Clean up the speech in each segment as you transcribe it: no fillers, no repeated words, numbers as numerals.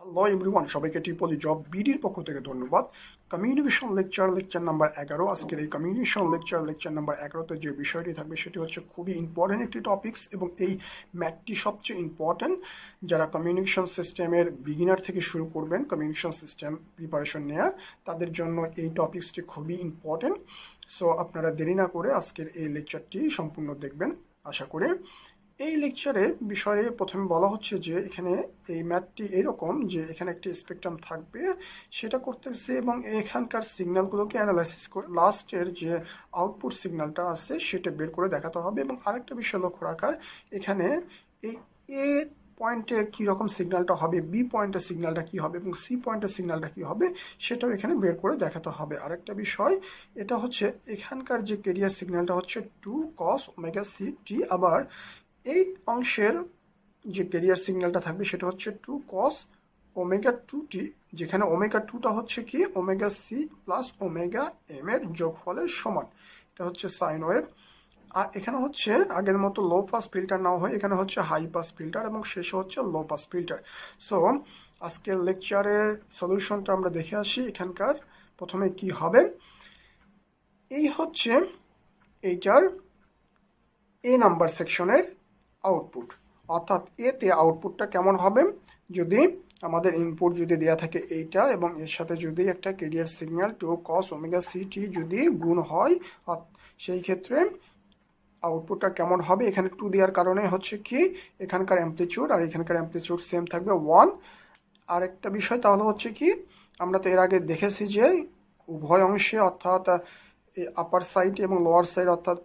Hello everyone, সবাইকে Tripoli job বিডির পক্ষ থেকে ধন্যবাদ। Communication lecture number 11। আজকের এই কমিউনিকেশন লেকচার নাম্বার 11তে যে বিষয়টি থাকবে সেটি হচ্ছে খুবই ইম্পর্টেন্ট একটি টপিকস, এবং এই ম্যাথটি সবচেয়ে ইম্পর্টেন্ট। যারা কমিউনিকেশন সিস্টেমের বিগিনার থেকে শুরু করবেন কমিউনিকেশন সিস্টেম প্রিপারেশন নেওয়া, তাদের জন্য এই টপিক্সটি খুবই ইম্পর্টেন্ট। সো আপনারা দেরি না করে আজকের এই লেকচারটি সম্পূর্ণ দেখবেন আশা করে। এই লেকচারে বিষয়ে প্রথমে বলা হচ্ছে যে এখানে এই ম্যাথটি এরকম যে এখানে একটি স্পেকট্রাম থাকবে, সেটা করতেছে এবং এখানকার সিগন্যালগুলোকে অ্যানালাইসিস করে লাস্টের যে আউটপুট সিগন্যালটা আছে সেটা বের করে দেখাতে হবে। এবং আরেকটা বিষয় লক্ষ্য রাখার, এখানে এই এ পয়েন্টে কীরকম সিগন্যালটা হবে, বি পয়েন্টের সিগন্যালটা কী হবে এবং সি পয়েন্টের সিগন্যালটা কী হবে সেটাও এখানে বের করে দেখাতে হবে। আরেকটা বিষয়, এটা হচ্ছে এখানকার যে কেরিয়ার সিগন্যালটা হচ্ছে 2 cos ওমেগা সি টি, আবার এই অংশের যে ক্যারিয়ার সিগন্যালটা থাকবে সেটা হচ্ছে 2 cos ওমেগা 2t, যেখানে ওমেগা 2টা হচ্ছে কি omega C plus omega M এর যোগফলের সমান। এটা হচ্ছে সাইন ওয়েভ। আর এখানে হচ্ছে আগের মতো লো পাস ফিল্টার না হয়, এখানে হচ্ছে হাই পাস ফিল্টার এবং শেষে হচ্ছে লো পাস ফিল্টার। সো আজকের লেকচারের সলিউশনটা আমরা দেখে আসি। এখানকার প্রথমে কি হবে, এই হচ্ছে এইটার এ নাম্বার সেকশনের আউটপুট, অর্থাৎ এতে আউটপুটটা কেমন হবে, যদি আমাদের ইনপুট যদি দেওয়া থাকে এইটা এবং এর সাথে যদি একটা carrier signal 2 cos omega C t যদি গুণ হয়, সেই ক্ষেত্রে আউটপুটটা কেমন হবে। এখানে 2 দেওয়ার কারণে হচ্ছে কি এখানকার অ্যাম্পলিটিউড আর এখানকার অ্যাম্পলিটিউড সেম থাকবে 1। আরেকটা বিষয় তাহলে হচ্ছে কি, আমরা তো এর আগে দেখেছি যে উভয় অংশে অর্থাৎ আপার সাইড এবং লোয়ার সাইড অর্থাৎ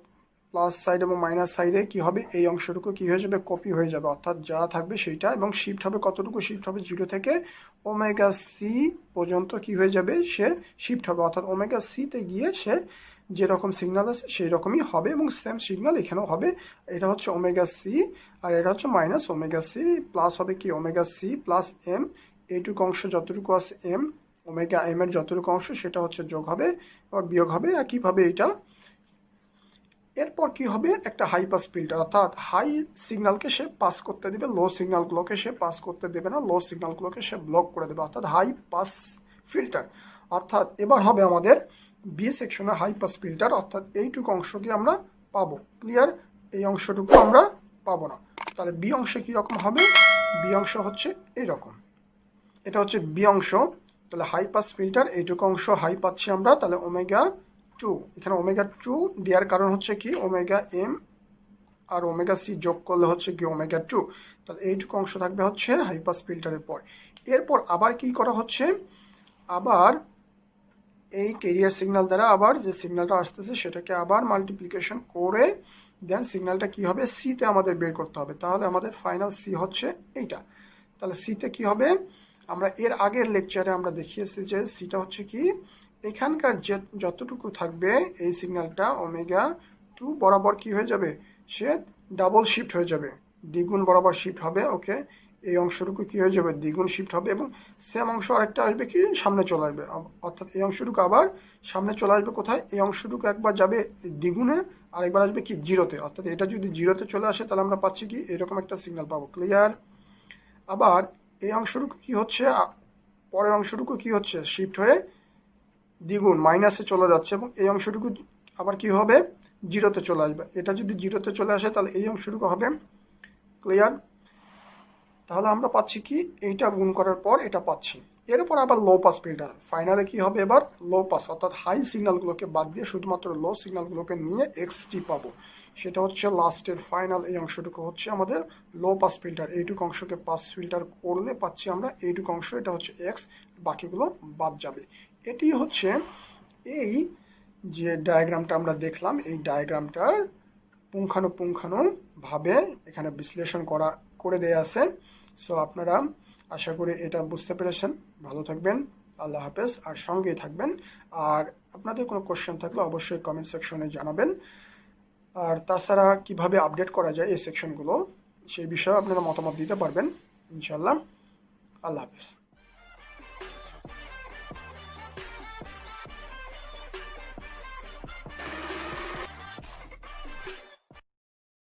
প্লাস সাইড এবং মাইনাস সাইডে কি হবে, এই অংশটুকু কি হয়ে যাবে, কপি হয়ে যাবে, অর্থাৎ যা থাকবে সেইটা, এবং শিফট হবে কতটুকু, শিফট হবে 0 থেকে ওমেগা সি পর্যন্ত কি হয়ে যাবে, সে শিফট হবে, অর্থাৎ ওমেগা সিতে গিয়ে সে যেরকম সিগন্যাল আছে সেই রকমই হবে এবং সেম সিগন্যাল এখানেও হবে। এটা হচ্ছে ওমেগা সি আর এটা হচ্ছে মাইনাস ওমেগা সি, প্লাস হবে কি ওমেগা সি প্লাস এম, এইটুকু অংশ যতটুকু আছে এম, ওমেগা এম এর যতটুকু অংশ সেটা হচ্ছে যোগ হবে আর বিয়োগ হবে একইভাবে এইটা। এরপর কি হবে, একটা হাই পাস ফিল্টার, অর্থাৎ হাই সিগন্যালকে সে পাস করতে দেবে, লো সিগন্যালগুলোকে সে পাস করতে দেবে না, লো সিগন্যালগুলোকে সে ব্লক করে দেবে, অর্থাৎ হাই পাস ফিল্টার। অর্থাৎ এবার হবে আমাদের বি সেকশনে হাই পাস ফিল্টার, অর্থাৎ এইটুকু অংশকে আমরা পাবো, ক্লিয়ার, এই অংশটুকু আমরা পাবো না। তাহলে বি অংশে কীরকম হবে, বি অংশ হচ্ছে এইরকম, এটা হচ্ছে বি অংশ। তাহলে হাই পাস ফিল্টার এইটুকু অংশ হাই পাচ্ছি আমরা, তাহলে ওমেগা 2, এখানে ওমেগা 2 দেওয়ার কারণ হচ্ছে কি omega M R omega C যোগ করলে হচ্ছে কি ওমেগা 2, তাহলে এইটুকু অংশ থাকবে হচ্ছে হাই পাস ফিল্টারের পর। এরপর আবার কি করা হচ্ছে, আবার এই ক্যারিয়ার সিগন্যাল দ্বারা আবার যে সিগন্যালটা আসতেছে সেটাকে আবার মাল্টিপ্লিকেশন করে দেন সিগন্যালটা কি হবে, সিতে আমাদের বের করতে হবে। তাহলে আমাদের ফাইনাল সি হচ্ছে এইটা। তাহলে সিতে কি হবে, আমরা এর আগের লেকচারে আমরা দেখিয়েছি যে সিটা হচ্ছে কি এখানকার যে যতটুকু থাকবে এই সিগন্যালটা ওমেগা 2 বরাবর কি হয়ে যাবে, সে ডাবল শিফট হয়ে যাবে, দ্বিগুণ বরাবর শিফট হবে। ওকে, এই অংশটুকু কি হয়ে যাবে, দ্বিগুণ শিফট হবে এবং সেম অংশ আরেকটা আসবে কি সামনে চলে আসবে, অর্থাৎ এই অংশটুকু আবার সামনে চলে আসবে কোথায়, এই অংশটুকু একবার যাবে দ্বিগুণে আর একবার আসবে কি জিরোতে, অর্থাৎ এটা যদি জিরোতে চলে আসে তাহলে আমরা পাচ্ছি কি এরকম একটা সিগন্যাল পাবো, ক্লিয়ার। আবার এই অংশটুকু কি হচ্ছে, পরের অংশটুকু কি হচ্ছে শিফট হয়ে দ্বিগুণ মাইনাসে চলে যাচ্ছে এবং এই অংশটুকু আবার কি হবে জিরোতে চলে আসবে। এটা যদি জিরোতে চলে আসে তাহলে এই অংশটুকু হবে, ক্লিয়ার। তাহলে আমরা পাচ্ছি কি এইটা গুণ করার পর এটা পাচ্ছি। এরপর আবার লো পাস ফিল্টার, ফাইনালে কি হবে এবার লো পাস, অর্থাৎ হাই সিগন্যালগুলোকে বাদ দিয়ে শুধুমাত্র লো সিগন্যালগুলোকে নিয়ে এক্সটি পাবো, সেটা হচ্ছে লাস্টের ফাইনাল এই অংশটুকু হচ্ছে আমাদের লো পাস ফিল্টার। এইটুকু অংশকে পাস ফিল্টার করলে পাচ্ছি আমরা এইটুকু অংশ, এটা হচ্ছে এক্স, বাকিগুলো বাদ যাবে। এটি হচ্ছে এই যে ডায়াগ্রামটা আমরা দেখলাম, এই ডায়াগ্রামটার পুঙ্খানুপুঙ্খানুভাবে এখানে বিশ্লেষণ করে দেয়া আছে। সো আপনারা আশা করি এটা বুঝতে পেরেছেন। ভালো থাকবেন, আল্লাহ হাফেজ, আর সঙ্গেই থাকবেন। আর আপনাদের কোনো কোশ্চেন থাকলে অবশ্যই কমেন্ট সেকশনে জানাবেন। আর তাছাড়া কিভাবে আপডেট করা যায় এই সেকশনগুলো সেই বিষয়ে আপনারা মতামত দিতে পারবেন ইনশাল্লাহ। আল্লাহ হাফেজ।